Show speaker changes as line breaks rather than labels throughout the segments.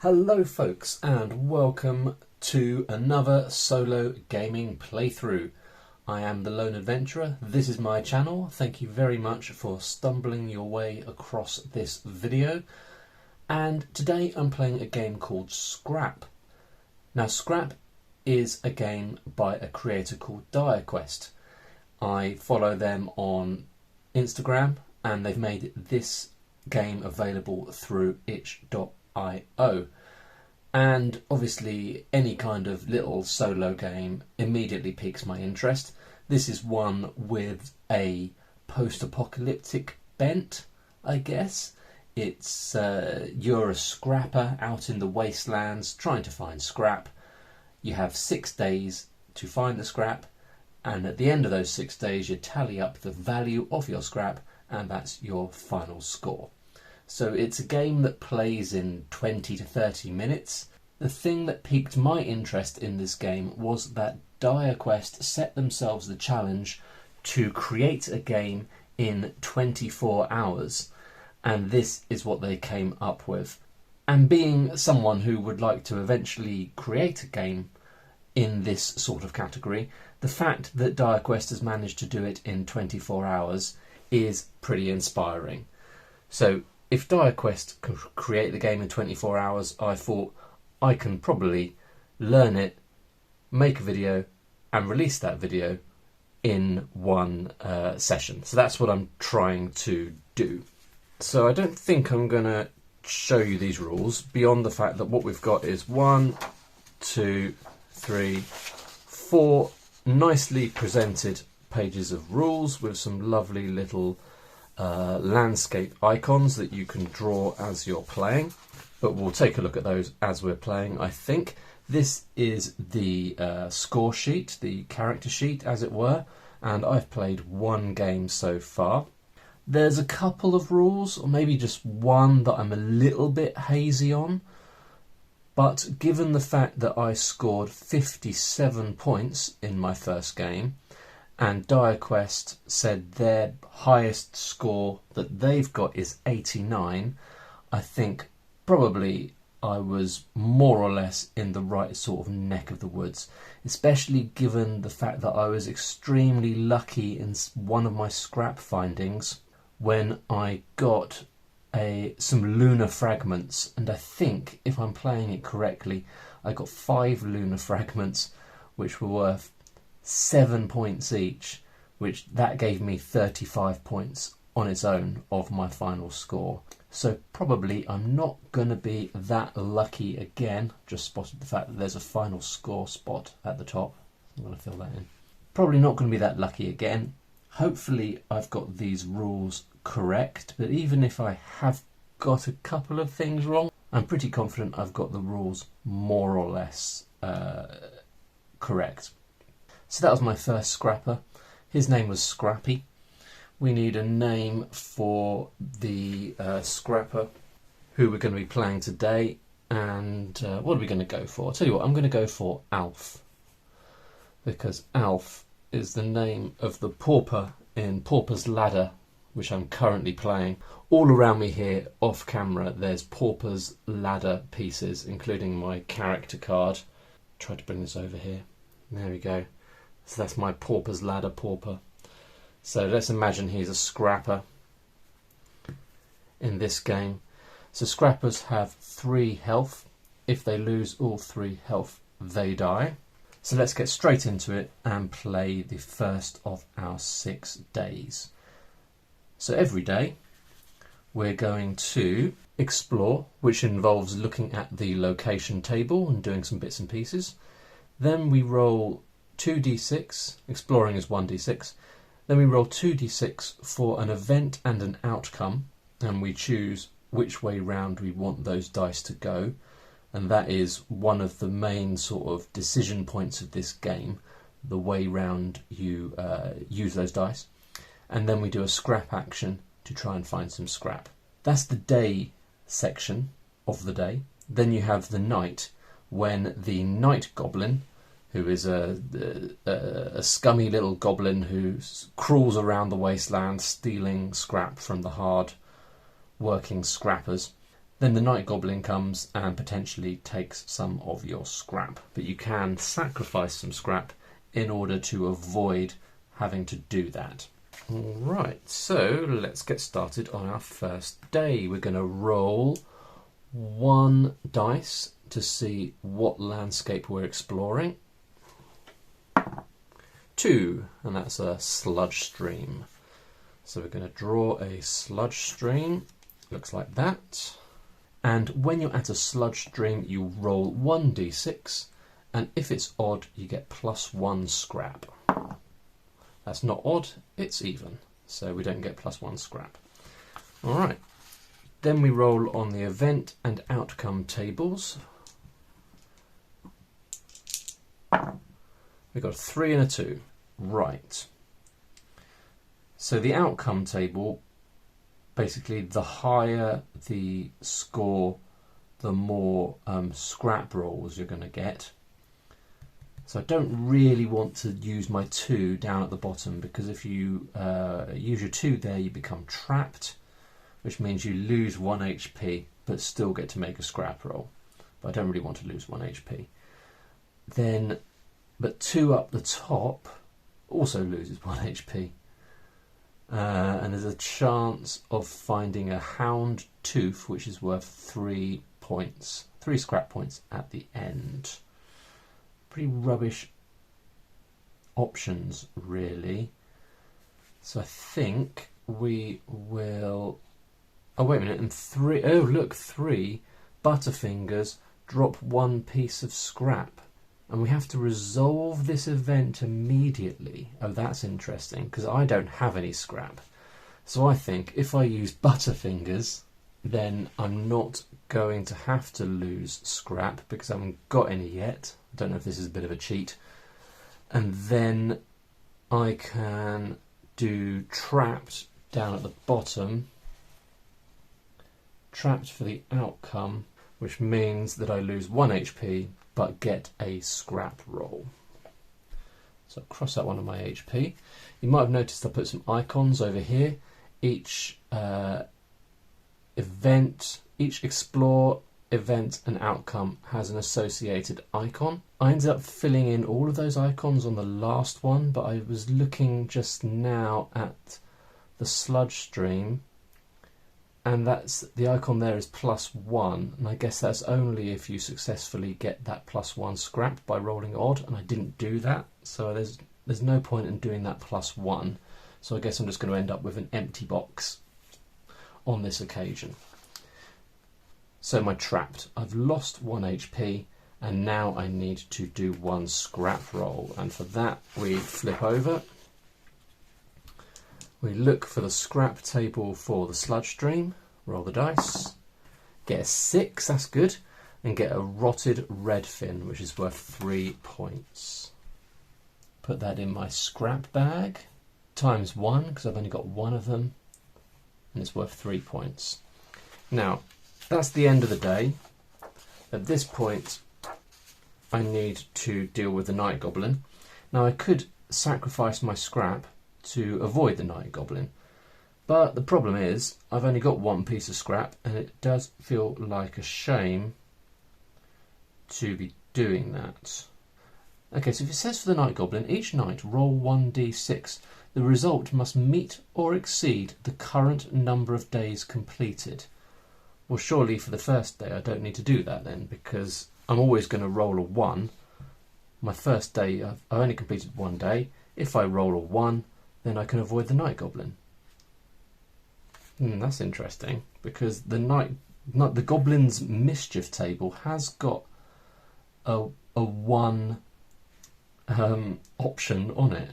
Hello folks, and welcome to another solo gaming playthrough. I am the Lone Adventurer, this is my channel. Thank you very much for stumbling your way across this video. And today I'm playing a game called Scrap. Now Scrap is a game by a creator called Direquest. I follow them on Instagram and they've made this game available through itch.io. And obviously any kind of little solo game immediately piques my interest. This is one with a post-apocalyptic bent, I guess. It's you're a scrapper out in the wastelands trying to find scrap. You have 6 days to find the scrap, and at the end of those 6 days you tally up the value of your scrap, and that's your final score. So it's a game that plays in 20 to 30 minutes. The thing that piqued my interest in this game was that Direquest set themselves the challenge to create a game in 24 hours. And this is what they came up with. And being someone who would like to eventually create a game in this sort of category, the fact that Direquest has managed to do it in 24 hours is pretty inspiring. So if Direquest can create the game in 24 hours, I thought I can probably learn it, make a video and release that video in one session. So that's what I'm trying to do. So I don't think I'm going to show you these rules beyond the fact that what we've got is 1, 2, 3, 4 nicely presented pages of rules with some lovely little landscape icons that you can draw as you're playing, but we'll take a look at those as we're playing. I think this is the score sheet, the character sheet as it were, and I've played one game so far. There's a couple of rules, or maybe just one, that I'm a little bit hazy on, but given the fact that I scored 57 points in my first game, and Direquest said their highest score that they've got is 89, I think probably I was more or less in the right sort of neck of the woods, especially given the fact that I was extremely lucky in one of my scrap findings when I got some lunar fragments, and I think, if I'm playing it correctly, I got 5 lunar fragments which were worth 7 points each, which that gave me 35 points on its own of my final score. So probably I'm not going to be that lucky again. Just spotted the fact that there's a final score spot at the top. I'm going to fill that in. Probably not going to be that lucky again. Hopefully I've got these rules correct, but even if I have got a couple of things wrong, I'm pretty confident I've got the rules more or less correct. So that was my first scrapper. His name was Scrappy. We need a name for the scrapper who we're going to be playing today. And what are we going to go for? I'll tell you what, I'm going to go for Alf. Because Alf is the name of the pauper in Pauper's Ladder, which I'm currently playing. All around me here, off camera, there's Pauper's Ladder pieces, including my character card. Try to bring this over here. There we go. So that's my Pauper's Ladder pauper. So let's imagine he's a scrapper in this game. So scrappers have 3 health. If they lose all 3 health, they die. So let's get straight into it and play the first of our 6 days. So every day we're going to explore, which involves looking at the location table and doing some bits and pieces. Then we roll 2d6, exploring is 1d6. Then we roll 2d6 for an event and an outcome, and we choose which way round we want those dice to go. And that is one of the main sort of decision points of this game, the way round you use those dice. And then we do a scrap action to try and find some scrap. That's the day section of the day. Then you have the night, when the night goblin, who is a scummy little goblin who crawls around the wasteland stealing scrap from the hard working scrappers, then the night goblin comes and potentially takes some of your scrap. But you can sacrifice some scrap in order to avoid having to do that. Alright, so let's get started on our first day. We're going to roll 1 dice to see what landscape we're exploring. 2, and that's a sludge stream. So we're going to draw a sludge stream, looks like that. And when you're at a sludge stream, you roll 1d6, and if it's odd, you get +1 scrap. That's not odd, it's even, so we don't get +1 scrap. Alright, then we roll on the event and outcome tables. We've got a 3 and a 2. Right. So the outcome table, basically the higher the score, the more scrap rolls you're going to get. So I don't really want to use my 2 down at the bottom, because if you use your 2 there, you become trapped, which means you lose 1 HP but still get to make a scrap roll. But I don't really want to lose 1 HP. Then, but 2 up the top also loses 1 HP. And there's a chance of finding a hound tooth, which is worth 3 points, 3 scrap points at the end. Pretty rubbish options, really. So I think we will... Oh, wait a minute, and 3... Oh, look, 3 Butterfingers drop 1 piece of scrap. And we have to resolve this event immediately. Oh, that's interesting, because I don't have any scrap. So I think if I use Butterfingers, then I'm not going to have to lose scrap, because I haven't got any yet. I don't know if this is a bit of a cheat. And then I can do trapped down at the bottom. Trapped for the outcome, which means that I lose 1 HP but get a scrap roll. So I'll cross out 1 of my HP. You might have noticed I put some icons over here. Each event, each explore, event and outcome has an associated icon. I ended up filling in all of those icons on the last one, but I was looking just now at the sludge stream, and that's the icon there is +1, and I guess that's only if you successfully get that +1 scrap by rolling odd, and I didn't do that, so there's no point in doing that +1. So I guess I'm just going to end up with an empty box on this occasion. So my trapped, I've lost 1 HP, and now I need to do 1 scrap roll, and for that we flip over. We look for the scrap table for the sludge stream, roll the dice, get a 6, that's good, and get a rotted red fin, which is worth 3 points. Put that in my scrap bag, times 1, because I've only got 1 of them, and it's worth 3 points. Now, that's the end of the day. At this point, I need to deal with the night goblin. Now, I could sacrifice my scrap to avoid the night goblin, but the problem is I've only got 1 piece of scrap, and it does feel like a shame to be doing that. Okay, so if it says for the night goblin, each night roll 1d6. The result must meet or exceed the current number of days completed. Well, surely for the first day I don't need to do that then, because I'm always going to roll a 1. My first day, I've only completed 1 day. If I roll a 1, then I can avoid the night goblin. That's interesting, because the goblin's mischief table has got a 1 option on it.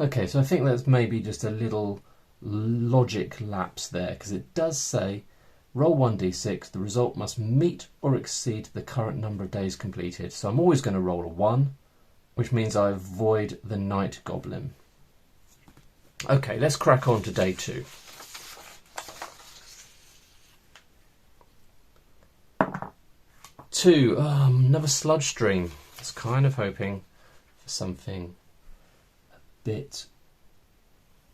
Okay, so I think that's maybe just a little logic lapse there, because it does say roll 1d6, the result must meet or exceed the current number of days completed. So I'm always going to roll a 1, which means I avoid the night goblin. Okay, let's crack on to day 2. Another sludge stream. I was kind of hoping for something a bit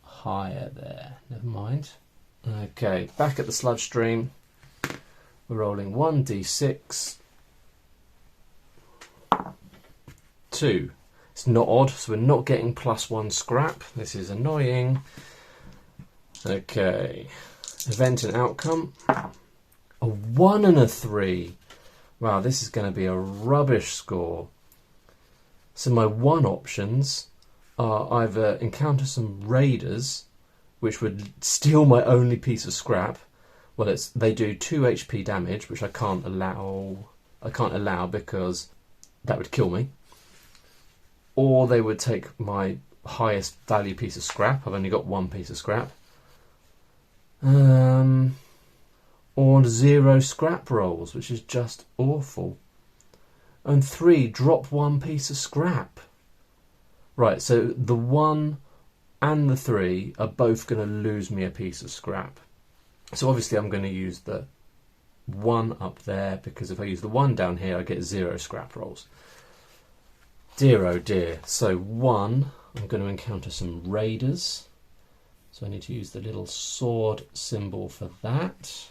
higher there. Never mind. Okay, back at the sludge stream. We're rolling 1d6. 2. It's not odd, so we're not getting +1 scrap. This is annoying. Okay, event and outcome. A 1 and a 3. Wow, this is going to be a rubbish score. So my 1 options are either encounter some raiders, which would steal my only piece of scrap. Well, they do 2 HP damage, which I can't allow because that would kill me. Or they would take my highest value piece of scrap. I've only got 1 piece of scrap. Or 0 scrap rolls, which is just awful. And 3, drop 1 piece of scrap. Right, so the 1 and the 3 are both going to lose me a piece of scrap. So obviously I'm going to use the 1 up there, because if I use the 1 down here I get 0 scrap rolls. Dear oh dear. So 1, I'm going to encounter some raiders. So I need to use the little sword symbol for that.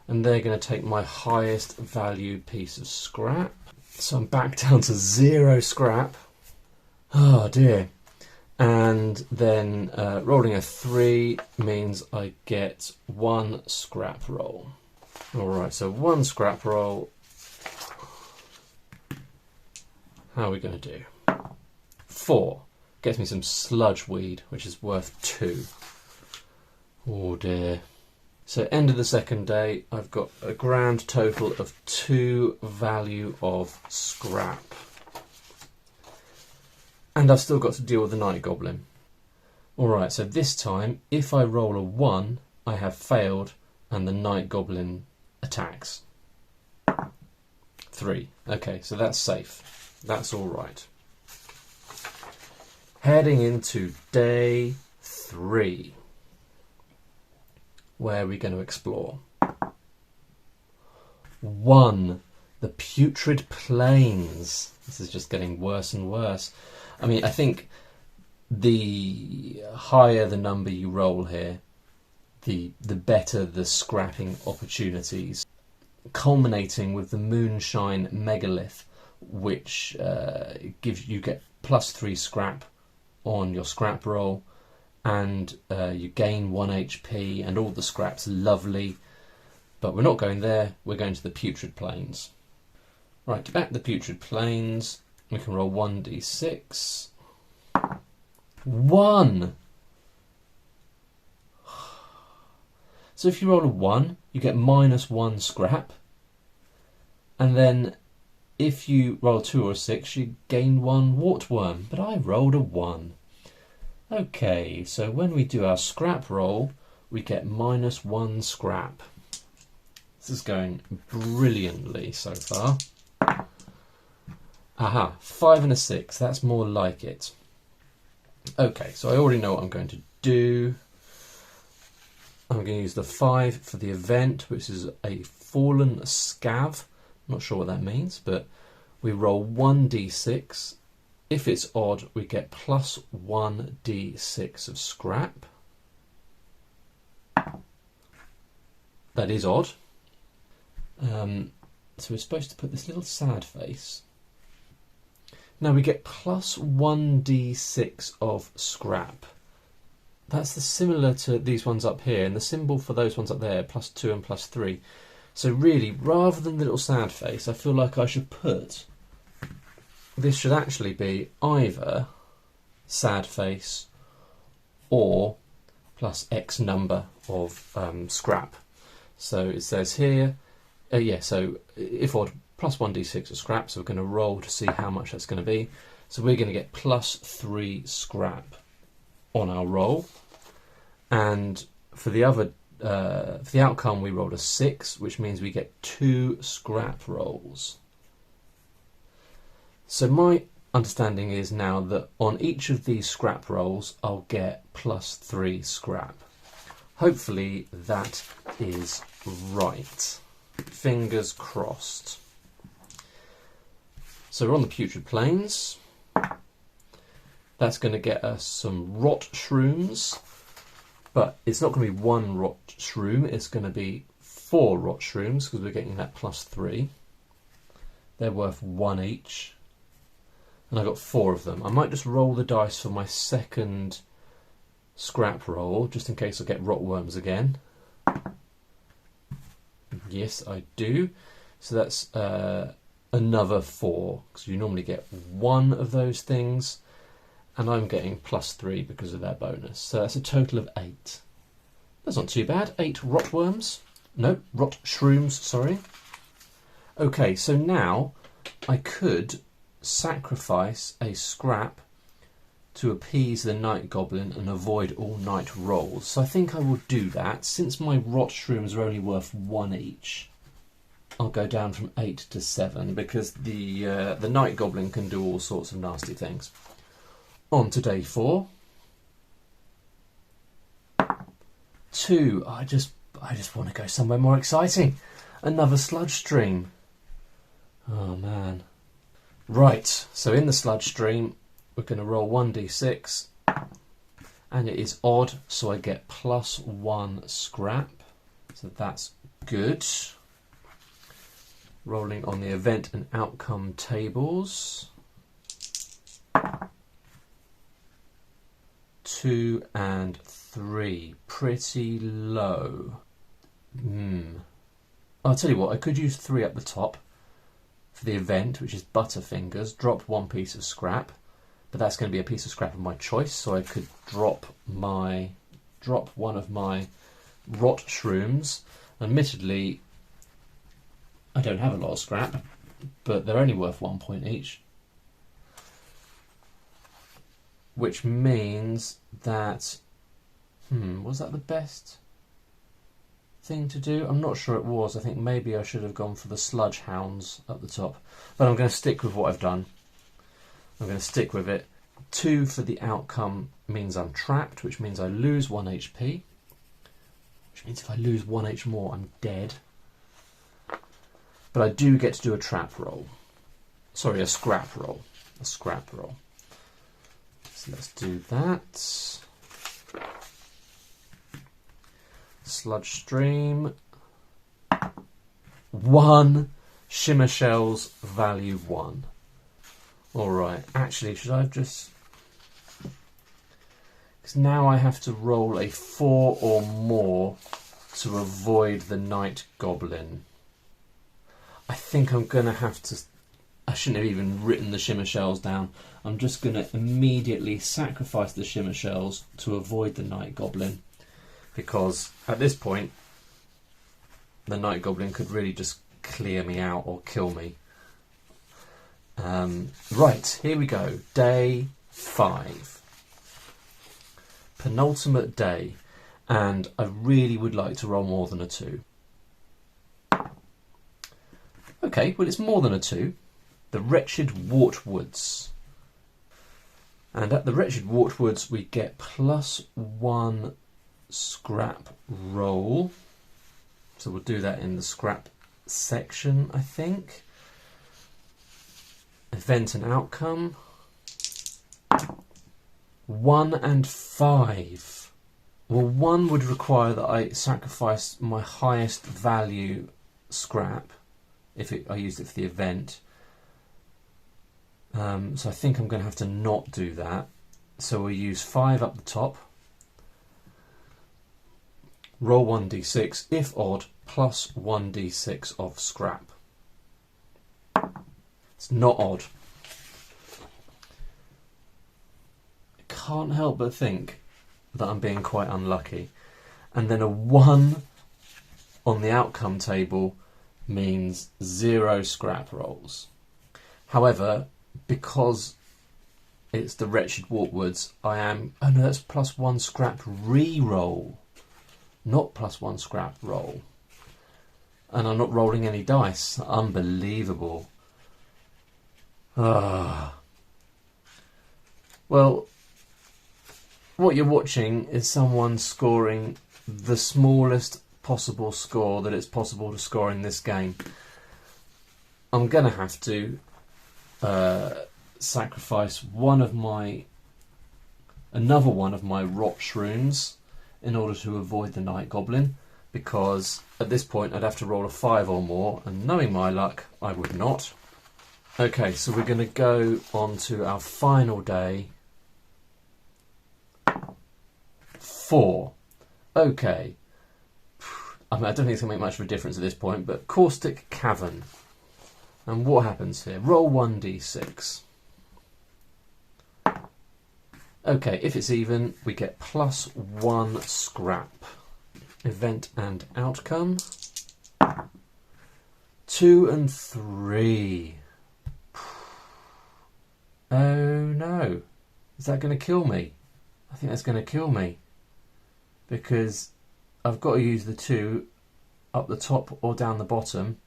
And they're going to take my highest value piece of scrap. So I'm back down to 0 scrap. Oh dear. And then rolling a 3 means I get 1 scrap roll. Alright, so 1 scrap roll. How are we going to do? 4 gets me some sludge weed, which is worth 2. Oh dear. So end of the second day, I've got a grand total of 2 value of scrap. And I've still got to deal with the night goblin. Alright, so this time, if I roll a 1, I have failed and the night goblin attacks. 3. Okay, so that's safe. That's alright. Heading into day 3. Where are we going to explore? 1. The putrid plains. This is just getting worse and worse. I mean, I think the higher the number you roll here, the better the scrapping opportunities. Culminating with the moonshine megalith, which gives you get +3 scrap on your scrap roll, and you gain 1 HP, and all the scrap's lovely. But we're not going there. We're going to the putrid plains. Right, back to the putrid plains. We can roll 1d6. 1! So if you roll a 1, you get -1 scrap. And then if you roll a 2 or a 6, you gain 1 wartworm. But I rolled a 1. Okay, so when we do our scrap roll, we get -1 scrap. This is going brilliantly so far. Aha, 5 and a 6, that's more like it. Okay, so I already know what I'm going to do. I'm going to use the 5 for the event, which is a fallen scav. I'm not sure what that means, but we roll 1d6. If it's odd, we get +1d6 of scrap. That is odd. So we're supposed to put this little sad face. Now we get +1d6 of scrap. That's similar to these ones up here, and the symbol for those ones up there, +2 and +3. So really, rather than the little sad face, I feel like I should put... This should actually be either sad face or +X number of scrap. So it says here, so if odd, +1d6 of scrap, so we're going to roll to see how much that's going to be. So we're going to get +3 scrap on our roll. And for the other, for the outcome, we rolled a 6, which means we get 2 scrap rolls. So my understanding is now that on each of these scrap rolls, I'll get +3 scrap. Hopefully that is right. Fingers crossed. So we're on the putrid plains. That's going to get us some rot shrooms. But it's not going to be one rot shroom, it's going to be 4 rot shrooms because we're getting that +3. They're worth 1 each. And I got 4 of them. I might just roll the dice for my second scrap roll, just in case I get rot worms again. Yes, I do. So that's another 4, because you normally get 1 of those things, and I'm getting +3 because of that bonus. So that's a total of 8. That's not too bad. 8 rot worms. No, rot shrooms, sorry. Okay, so now I could sacrifice a scrap to appease the night goblin and avoid all night rolls. So I think I will do that. Since my rot shrooms are only worth 1 each, I'll go down from 8 to 7 because the night goblin can do all sorts of nasty things. On to day 4. 2. I just want to go somewhere more exciting. Another sludge stream. Oh man. Right, so in the sludge stream, we're going to roll 1d6, and it is odd, so I get +1 scrap, so that's good. Rolling on the event and outcome tables. 2 and 3, pretty low. I'll tell you what, I could use 3 up the top for the event, which is Butterfingers, drop 1 piece of scrap, but that's going to be a piece of scrap of my choice, so I could drop one of my rot shrooms. Admittedly, I don't have a lot of scrap, but they're only worth 1 point each, which means that was that the best thing to do? I'm not sure it was. I think maybe I should have gone for the sludge hounds at the top, but I'm going to stick with what I've done. I'm going to stick with it. 2 for the outcome means I'm trapped, which means I lose 1 HP, which means if I lose 1 H more I'm dead, but I do get to do a trap roll. Sorry, a scrap roll. A scrap roll. So let's do that. Sludge stream. 1 shimmer shells, value 1. Alright, actually, should I have just... because now I have to roll a 4 or more to avoid the night goblin. I think I'm going to have to... I shouldn't have even written the shimmer shells down. I'm just going to immediately sacrifice the shimmer shells to avoid the night goblin, because at this point the night goblin could really just clear me out or kill me. Right, here we go. Day 5. Penultimate day, and I really would like to roll more than a 2. Okay, well it's more than a 2. The Wretched Wartwoods. And at the Wretched Wartwoods we get +1 scrap roll. So we'll do that in the scrap section, I think. Event and outcome. 1 and 5. Well, 1 would require that I sacrifice my highest value scrap if I used it for the event. So I think I'm going to have to not do that. So we'll use 5 up the top. Roll 1d6, if odd, plus 1d6 of scrap. It's not odd. I can't help but think that I'm being quite unlucky. And then a 1 on the outcome table means 0 scrap rolls. However, because it's the Wretched Wartwoods, I am... oh no, that's +1 scrap re-roll, not +1 scrap roll. And I'm not rolling any dice. Unbelievable. Ah. Well, what you're watching is someone scoring the smallest possible score that it's possible to score in this game. I'm going to have to sacrifice another one of my rot shrooms in order to avoid the night goblin, because at this point I'd have to roll a 5 or more, and knowing my luck, I would not. Okay, so we're going to go on to our final day. 4. Okay. I don't think it's going to make much of a difference at this point, but Caustic Cavern. And what happens here? Roll 1d6. Okay, if it's even, we get +1 scrap. Event and outcome. 2 and 3. Oh no. Is that going to kill me? I think that's going to kill me. Because I've got to use the 2 up the top or down the bottom.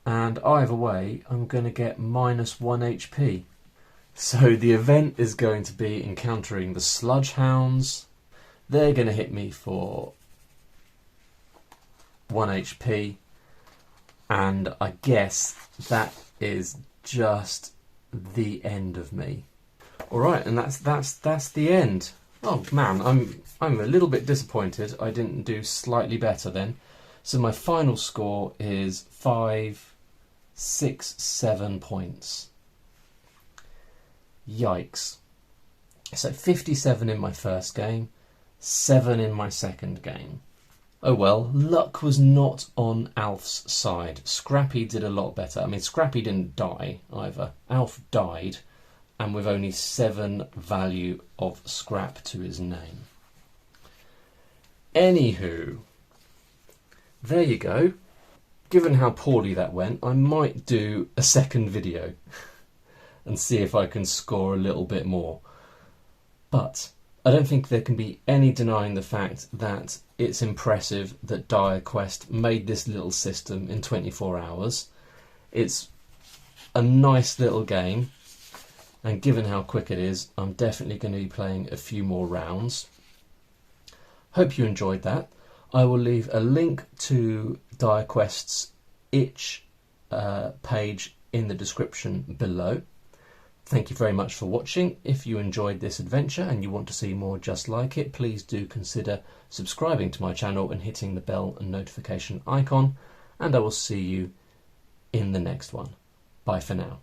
And either way, I'm going to get -1 HP. So the event is going to be encountering the sludge hounds. They're going to hit me for 1 HP. And I guess that is just the end of me. Alright, and that's the end. Oh man, I'm a little bit disappointed I didn't do slightly better then. So my final score is 5, 6, 7 points. Yikes. So 57 in my first game, 7 in my second game. Oh well, luck was not on Alf's side. Scrappy did a lot better. I mean, Scrappy didn't die either. Alf died, and with only 7 value of scrap to his name. Anywho, there you go. Given how poorly that went, I might do a second video and see if I can score a little bit more. But I don't think there can be any denying the fact that it's impressive that Direquest made this little system in 24 hours. It's a nice little game, and given how quick it is, I'm definitely going to be playing a few more rounds. Hope you enjoyed that. I will leave a link to Direquest's itch page in the description below. Thank you very much for watching. If you enjoyed this adventure and you want to see more just like it, please do consider subscribing to my channel and hitting the bell and notification icon, and I will see you in the next one. Bye for now.